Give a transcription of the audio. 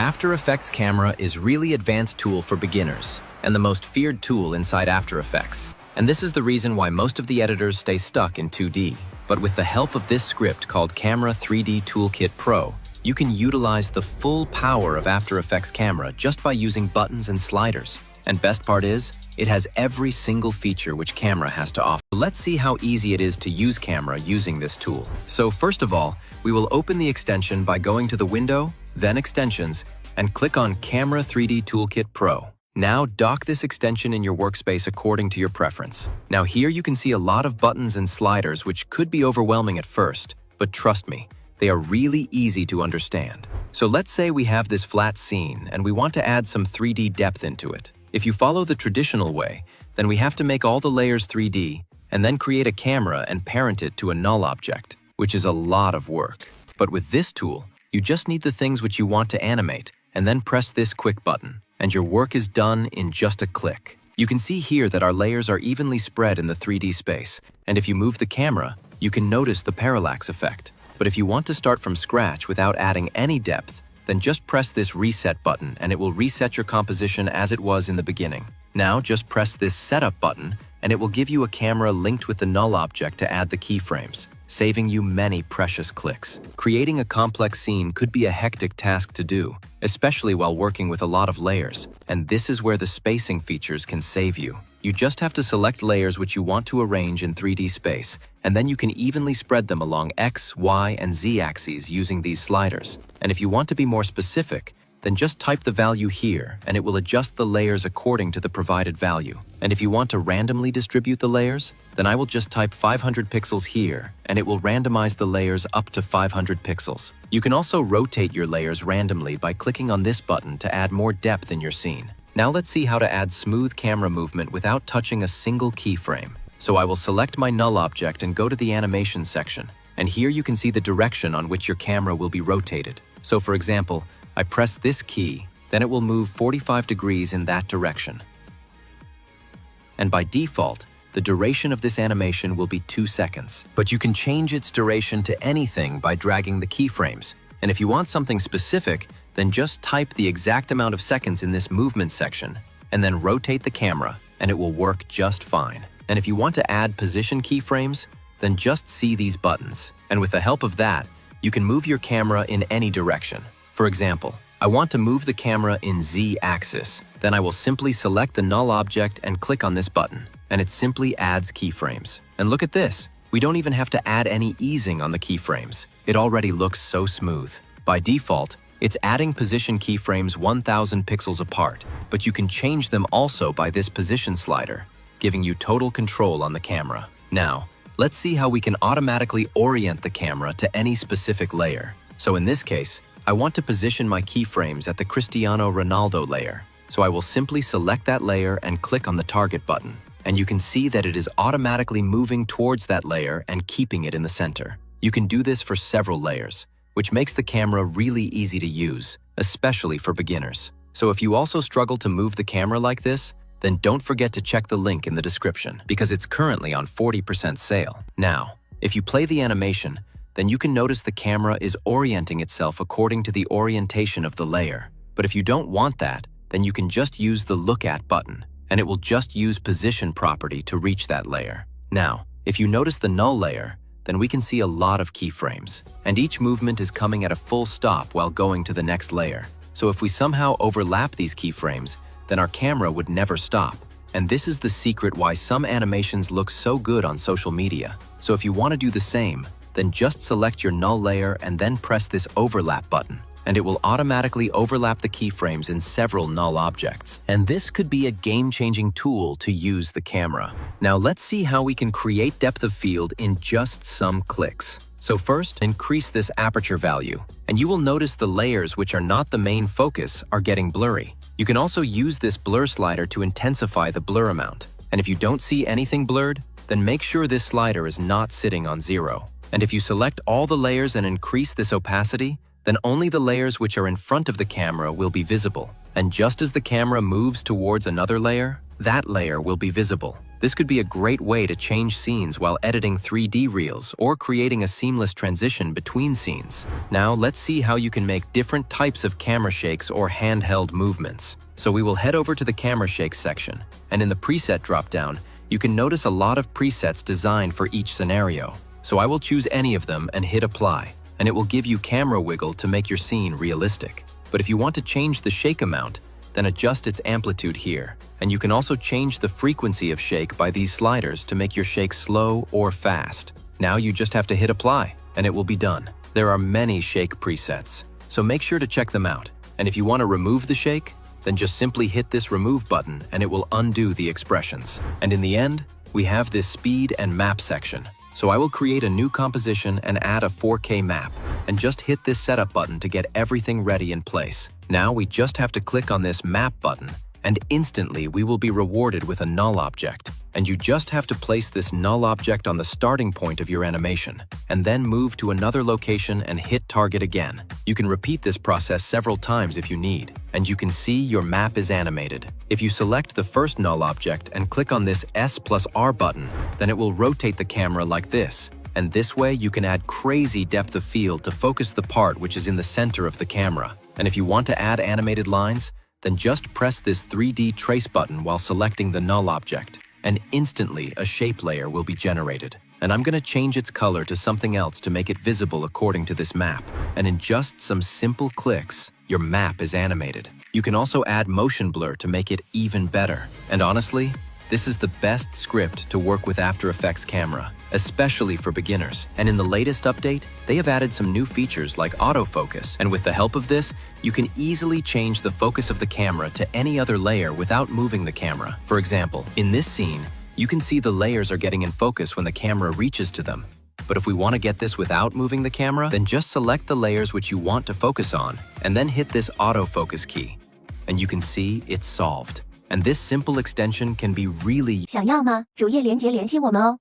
After Effects Camera is really advanced tool for beginners and the most feared tool inside After Effects. And this is the reason why most of the editors stay stuck in 2D. But with the help of this script called Camera3D Toolkit Pro, you can utilize the full power of After Effects Camera just by using buttons and sliders. And best part is, it has every single feature which Camera has to offer. Let's see how easy it is to use Camera using this tool. So first of all, we will open the extension by going to the window, then Extensions, and click on Camera3D Toolkit Pro. Now dock this extension in your workspace according to your preference. Now here you can see a lot of buttons and sliders which could be overwhelming at first, but trust me, they are really easy to understand. So let's say we have this flat scene and we want to add some 3D depth into it. If you follow the traditional way, then we have to make all the layers 3D and then create a camera and parent it to a null object, which is a lot of work. But with this tool, you just need the things which you want to animate and then press this quick button, and your work is done in just a click. You can see here that our layers are evenly spread in the 3D space, and if you move the camera, you can notice the parallax effect. But if you want to start from scratch without adding any depth, then just press this reset button and it will reset your composition as it was in the beginning. Now just press this setup button and it will give you a camera linked with the null object to add the keyframes, saving you many precious clicks. Creating a complex scene could be a hectic task to do, especially while working with a lot of layers, and this is where the spacing features can save you. You just have to select layers which you want to arrange in 3D space, and then you can evenly spread them along X, Y, and Z axes using these sliders. And if you want to be more specific, then just type the value here and it will adjust the layers according to the provided value. And if you want to randomly distribute the layers, then I will just type 500 pixels here and it will randomize the layers up to 500 pixels. You can also rotate your layers randomly by clicking on this button to add more depth in your scene. Now let's see how to add smooth camera movement without touching a single keyframe. So I will select my null object and go to the animation section. And here you can see the direction on which your camera will be rotated. So for example, I press this key, then it will move 45 degrees in that direction. And by default, the duration of this animation will be 2 seconds. But you can change its duration to anything by dragging the keyframes. And if you want something specific, then just type the exact amount of seconds in this movement section, and then rotate the camera, and it will work just fine. And if you want to add position keyframes, then just see these buttons. And with the help of that, you can move your camera in any direction. For example, I want to move the camera in Z axis. Then I will simply select the null object and click on this button, and it simply adds keyframes. And look at this, we don't even have to add any easing on the keyframes. It already looks so smooth. By default, it's adding position keyframes 1000 pixels apart, but you can change them also by this position slider, giving you total control on the camera. Now, let's see how we can automatically orient the camera to any specific layer. So in this case, I want to position my keyframes at the Cristiano Ronaldo layer. So I will simply select that layer and click on the target button. And you can see that it is automatically moving towards that layer and keeping it in the center. You can do this for several layers, which makes the camera really easy to use, especially for beginners. So if you also struggle to move the camera like this, then don't forget to check the link in the description because it's currently on 40% sale. Now, if you play the animation, then you can notice the camera is orienting itself according to the orientation of the layer. But if you don't want that, then you can just use the Look At button, and it will just use position property to reach that layer. Now, if you notice the null layer, then we can see a lot of keyframes, and each movement is coming at a full stop while going to the next layer. So if we somehow overlap these keyframes, then our camera would never stop. And this is the secret why some animations look so good on social media. So if you want to do the same, then just select your null layer and then press this overlap button, and it will automatically overlap the keyframes in several null objects. And this could be a game-changing tool to use the camera. Now let's see how we can create depth of field in just some clicks. So first, increase this aperture value, and you will notice the layers which are not the main focus are getting blurry. You can also use this blur slider to intensify the blur amount. And if you don't see anything blurred, then make sure this slider is not sitting on 0. And if you select all the layers and increase this opacity, then only the layers which are in front of the camera will be visible. And just as the camera moves towards another layer, that layer will be visible. This could be a great way to change scenes while editing 3D reels or creating a seamless transition between scenes. Now, let's see how you can make different types of camera shakes or handheld movements. So we will head over to the camera shakes section, and in the preset dropdown, you can notice a lot of presets designed for each scenario. So I will choose any of them and hit apply, and it will give you camera wiggle to make your scene realistic. But if you want to change the shake amount, then adjust its amplitude here. And you can also change the frequency of shake by these sliders to make your shake slow or fast. Now you just have to hit apply, and it will be done. There are many shake presets, so make sure to check them out. And if you want to remove the shake, then just simply hit this remove button and it will undo the expressions. And in the end, we have this speed and map section. So I will create a new composition and add a 4K map, and just hit this setup button to get everything ready in place. Now we just have to click on this map button, and instantly we will be rewarded with a null object. And you just have to place this null object on the starting point of your animation, and then move to another location and hit target again. You can repeat this process several times if you need, and you can see your map is animated. If you select the first null object and click on this S+R button, then it will rotate the camera like this. And this way you can add crazy depth of field to focus the part which is in the center of the camera. And if you want to add animated lines, then just press this 3D trace button while selecting the null object, and instantly a shape layer will be generated. And I'm going to change its color to something else to make it visible according to this map. And in just some simple clicks, your map is animated. You can also add motion blur to make it even better. And honestly, this is the best script to work with After Effects camera, especially for beginners. And in the latest update, they have added some new features like autofocus. And with the help of this, you can easily change the focus of the camera to any other layer without moving the camera. For example, in this scene, you can see the layers are getting in focus when the camera reaches to them. But if we want to get this without moving the camera, then just select the layers which you want to focus on, and then hit this autofocus key. And you can see it's solved. And this simple extension can be really 想要吗？主页连结联系我们哦。